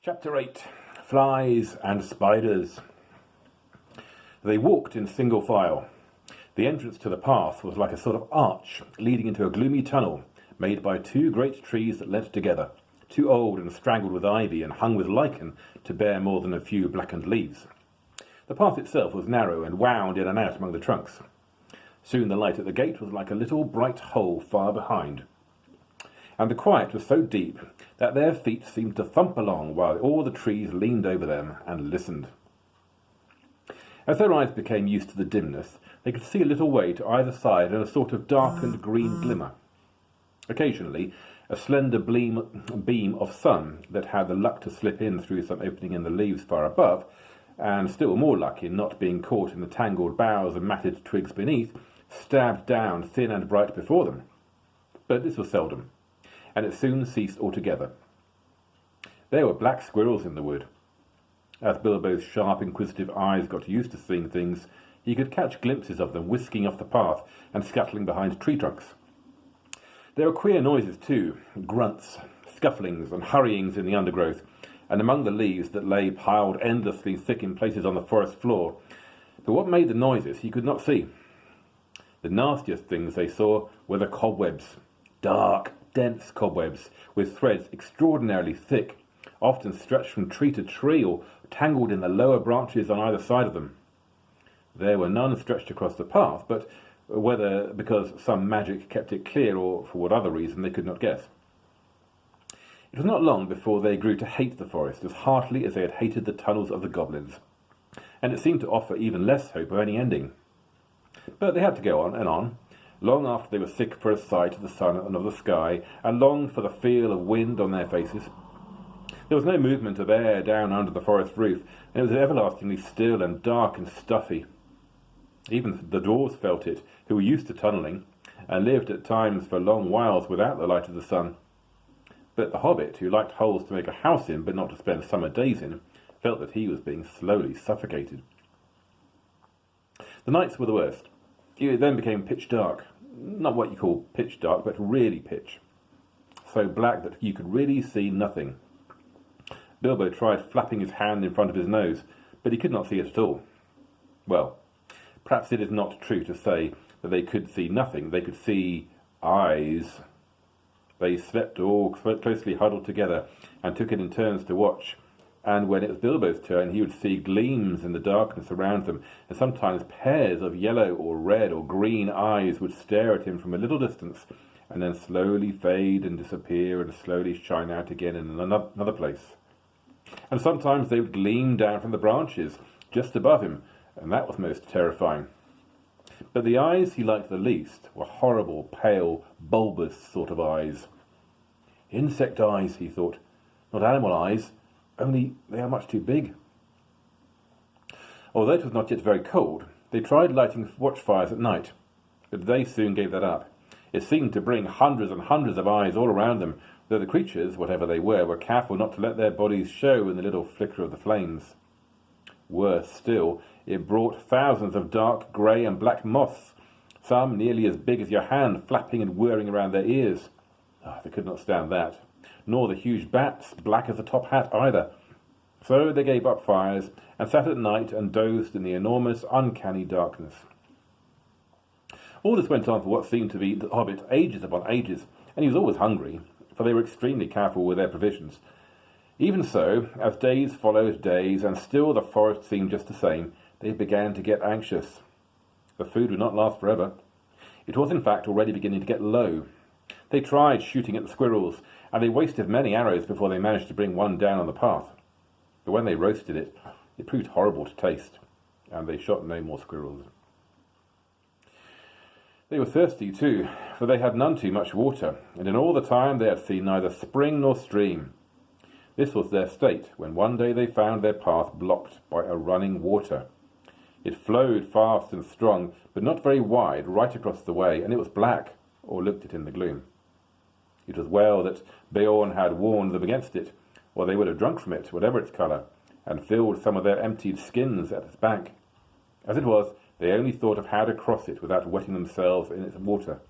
Chapter 8. Flies and Spiders. They walked in single file. The entrance to the path was like a sort of arch leading into a gloomy tunnel made by two great trees that led together, too old and strangled with ivy and hung with lichen to bear more than a few blackened leaves. The path itself was narrow and wound in and out among the trunks. Soon the light at the gate was like a little bright hole far behind, and the quiet was so deep that their feet seemed to thump along while all the trees leaned over them and listened. As their eyes became used to the dimness, they could see a little way to either side in a sort of darkened green glimmer. Occasionally, a slender beam of sun that had the luck to slip in through some opening in the leaves far above, and still more luck in not being caught in the tangled boughs and matted twigs beneath, stabbed down thin and bright before them. But this was seldom, and it soon ceased altogether. There were black squirrels in the wood. As Bilbo's sharp, inquisitive eyes got used to seeing things, he could catch glimpses of them whisking off the path and scuttling behind tree trunks. There were queer noises too, grunts, scufflings and hurryings in the undergrowth, and among the leaves that lay piled endlessly thick in places on the forest floor. But what made the noises he could not see. The nastiest things they saw were the cobwebs, dark, dense cobwebs, with threads extraordinarily thick, often stretched from tree to tree or tangled in the lower branches on either side of them. There were none stretched across the path, but whether because some magic kept it clear or for what other reason they could not guess. It was not long before they grew to hate the forest as heartily as they had hated the tunnels of the goblins, and it seemed to offer even less hope of any ending. But they had to go on and on, long after they were sick for a sight of the sun and of the sky, and longed for the feel of wind on their faces. There was no movement of air down under the forest roof, and it was everlastingly still and dark and stuffy. Even the dwarves felt it, who were used to tunnelling, and lived at times for long whiles without the light of the sun. But the Hobbit, who liked holes to make a house in, but not to spend summer days in, felt that he was being slowly suffocated. The nights were the worst. It then became pitch dark. Not what you call pitch dark, but really pitch. So black that you could really see nothing. Bilbo tried flapping his hand in front of his nose, but he could not see it at all. Well, perhaps it is not true to say that they could see nothing. They could see eyes. They slept all closely huddled together and took it in turns to watch. And when it was Bilbo's turn, he would see gleams in the darkness around them, and sometimes pairs of yellow or red or green eyes would stare at him from a little distance, and then slowly fade and disappear and slowly shine out again in another place. And sometimes they would gleam down from the branches just above him, and that was most terrifying. But the eyes he liked the least were horrible, pale, bulbous sort of eyes. Insect eyes, he thought, not animal eyes, only they are much too big. Although it was not yet very cold, they tried lighting watchfires at night, but they soon gave that up. It seemed to bring hundreds and hundreds of eyes all around them, though the creatures, whatever they were careful not to let their bodies show in the little flicker of the flames. Worse still, it brought thousands of dark grey and black moths, some nearly as big as your hand, flapping and whirring around their ears. They could not stand that, nor the huge bats, black as a top hat either. So they gave up fires and sat at night and dozed in the enormous, uncanny darkness. All this went on for what seemed to be the Hobbit ages upon ages, and he was always hungry, for they were extremely careful with their provisions. Even so, as days followed days, and still the forest seemed just the same, they began to get anxious. The food would not last forever. It was in fact already beginning to get low. They tried shooting at the squirrels, and they wasted many arrows before they managed to bring one down on the path. But when they roasted it, it proved horrible to taste, and they shot no more squirrels. They were thirsty too, for they had none too much water, and in all the time they had seen neither spring nor stream. This was their state when one day they found their path blocked by a running water. It flowed fast and strong, but not very wide, right across the way, and it was black, or looked it in the gloom. It was well that Beorn had warned them against it, or they would have drunk from it, whatever its colour, and filled some of their emptied skins at its bank. As it was, they only thought of how to cross it without wetting themselves in its water.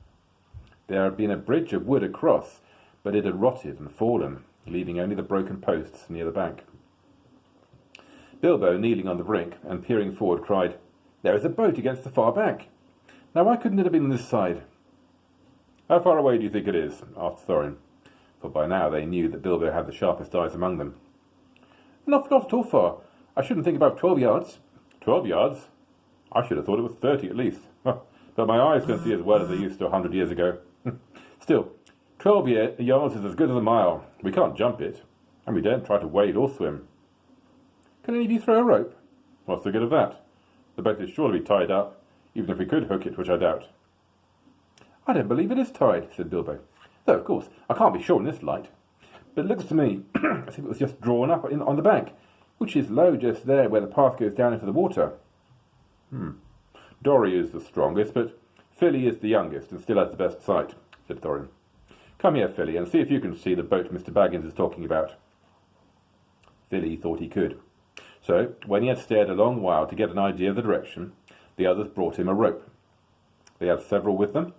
There had been a bridge of wood across, but it had rotted and fallen, leaving only the broken posts near the bank. Bilbo, kneeling on the brink and peering forward, cried, "There is a boat against the far bank. Now why couldn't it have been on this side?" "How far away do you think it is?" asked Thorin, for by now they knew that Bilbo had the sharpest eyes among them. Not at all far. I shouldn't think about 12 yards. 12 yards? I should have thought it was 30 at least. But my eyes don't see as well as they used to 100 years ago. Still, 12 yards is as good as a mile. We can't jump it, and we daren't try to wade or swim. Can any of you throw a rope? What's the good of that? The boat is sure to be tied up, even if we could hook it, which I doubt. I don't believe it is tied, said Bilbo. Though, of course, I can't be sure in this light. But it looks to me as if it was just drawn up on the bank, which is low just there where the path goes down into the water. Dorry is the strongest, but Filly is the youngest and still has the best sight, said Thorin. Come here, Filly, and see if you can see the boat Mr. Baggins is talking about. Filly thought he could. So, when he had stared a long while to get an idea of the direction, the others brought him a rope. They had several with them,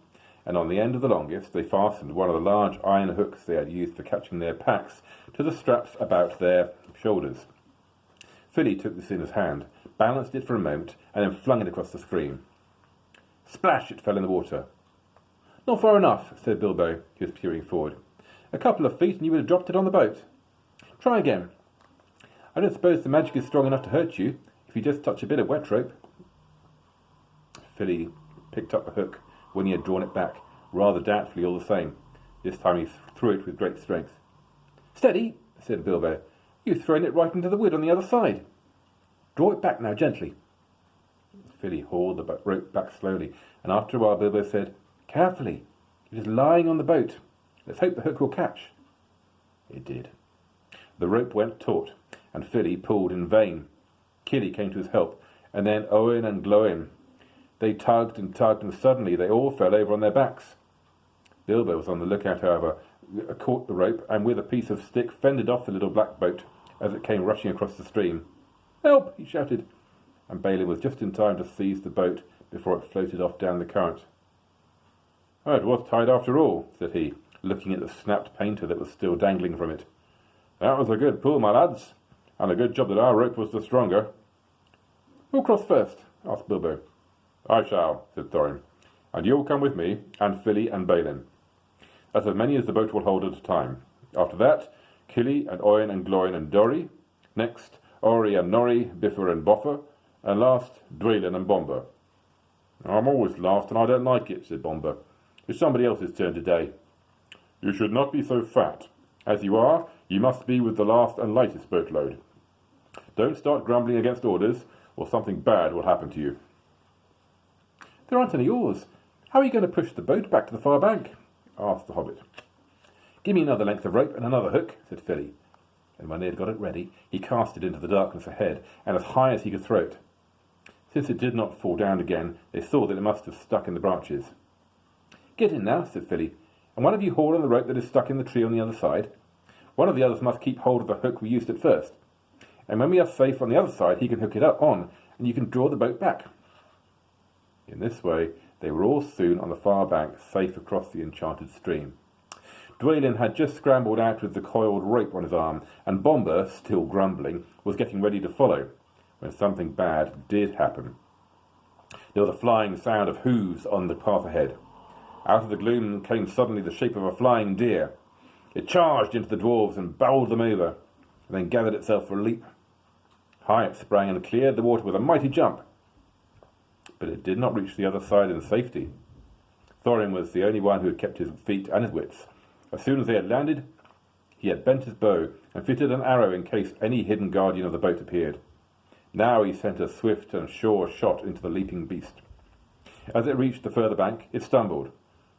and on the end of the longest they fastened one of the large iron hooks they had used for catching their packs to the straps about their shoulders. Filly took this in his hand, balanced it for a moment, and then flung it across the stream. Splash! It fell in the water. Not far enough, said Bilbo, who was peering forward. A couple of feet and you would have dropped it on the boat. Try again. I don't suppose the magic is strong enough to hurt you, if you just touch a bit of wet rope. Filly picked up the hook when he had drawn it back, rather doubtfully all the same. This time he threw it with great strength. Steady, said Bilbo. You've thrown it right into the wood on the other side. Draw it back now, gently. Filly hauled the rope back slowly, and after a while Bilbo said, Carefully. It is lying on the boat. Let's hope the hook will catch. It did. The rope went taut, and Filly pulled in vain. Killy came to his help, and then Owen and Gloin. They tugged, and suddenly they all fell over on their backs. Bilbo was on the lookout, however, caught the rope, and with a piece of stick fended off the little black boat as it came rushing across the stream. Help! He shouted, and Balin was just in time to seize the boat before it floated off down the current. Oh, it was tied after all, said he, looking at the snapped painter that was still dangling from it. That was a good pull, my lads, and a good job that our rope was the stronger. Who'll cross first? Asked Bilbo. I shall, said Thorin, and you'll come with me, and Filly and Balin. That's as many as the boat will hold at a time. After that, Killy and Owen and Gloin and Dorry. Next, Ori and Norri, Bifur and Boffer. And last, Dwalin and Bomber. I'm always last, and I don't like it, said Bomber. It's somebody else's turn today. You should not be so fat. As you are, you must be with the last and latest boatload. Don't start grumbling against orders, or something bad will happen to you. There aren't any oars. How are you going to push the boat back to the far bank? Asked the Hobbit. Give me another length of rope and another hook, said Filly. And when they had got it ready, he cast it into the darkness ahead, and as high as he could throw it. Since it did not fall down again, they saw that it must have stuck in the branches. Get in now, said Filly, and one of you haul on the rope that is stuck in the tree on the other side. One of the others must keep hold of the hook we used at first. And when we are safe on the other side, he can hook it up on, and you can draw the boat back. In this way, they were all soon on the far bank, safe across the enchanted stream. Dwalin had just scrambled out with the coiled rope on his arm, and Bomber, still grumbling, was getting ready to follow, when something bad did happen. There was a flying sound of hooves on the path ahead. Out of the gloom came suddenly the shape of a flying deer. It charged into the dwarves and bowled them over, and then gathered itself for a leap. High it sprang and cleared the water with a mighty jump. But it did not reach the other side in safety. Thorin was the only one who had kept his feet and his wits. As soon as they had landed, he had bent his bow and fitted an arrow in case any hidden guardian of the boat appeared. Now he sent a swift and sure shot into the leaping beast. As it reached the further bank, it stumbled.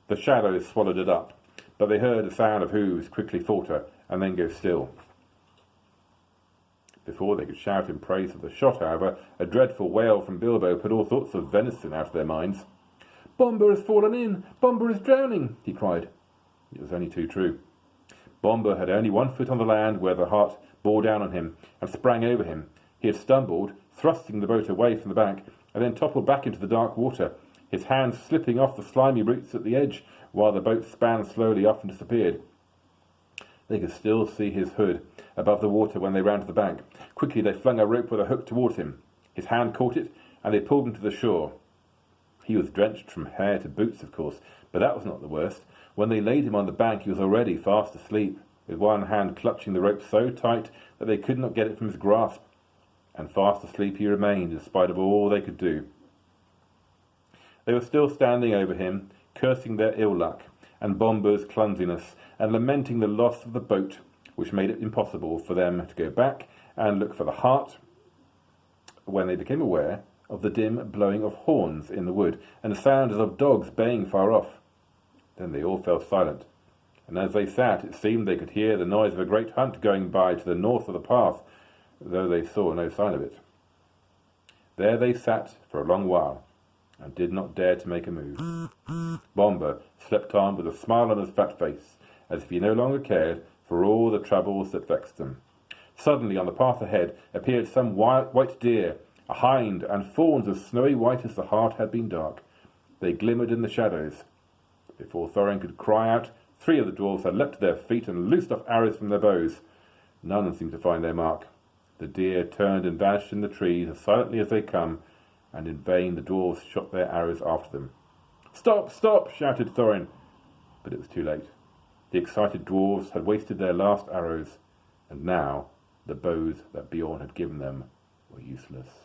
The shadows swallowed it up, but they heard a sound of hooves quickly falter and then go still. Before they could shout in praise of the shot, however, a dreadful wail from Bilbo put all thoughts of venison out of their minds. Bomber has fallen in! Bomber is drowning! He cried. It was only too true. Bomber had only 1 foot on the land where the heart bore down on him and sprang over him. He had stumbled, thrusting the boat away from the bank, and then toppled back into the dark water, his hands slipping off the slimy roots at the edge while the boat span slowly off and disappeared. They could still see his hood above the water when they ran to the bank. Quickly they flung a rope with a hook towards him. His hand caught it, and they pulled him to the shore. He was drenched from hair to boots, of course, but that was not the worst. When they laid him on the bank, he was already fast asleep, with one hand clutching the rope so tight that they could not get it from his grasp. And fast asleep he remained, in spite of all they could do. They were still standing over him, cursing their ill luck and Bomber's clumsiness, and lamenting the loss of the boat, which made it impossible for them to go back and look for the heart, when they became aware of the dim blowing of horns in the wood, and the sound as of dogs baying far off. Then they all fell silent, and as they sat, it seemed they could hear the noise of a great hunt going by to the north of the path, though they saw no sign of it. There they sat for a long while, and did not dare to make a move. Bomber slept on with a smile on his fat face, as if he no longer cared for all the troubles that vexed them. Suddenly, on the path ahead, appeared some white deer, a hind, and fawns as snowy white as the heart had been dark. They glimmered in the shadows. Before Thorin could cry out, 3 of the dwarfs had leapt to their feet and loosed off arrows from their bows. None seemed to find their mark. The deer turned and vanished in the trees as silently as they come, and in vain the dwarfs shot their arrows after them. "Stop! Stop!" shouted Thorin. But it was too late. The excited dwarfs had wasted their last arrows, and now the bows that Beorn had given them were useless.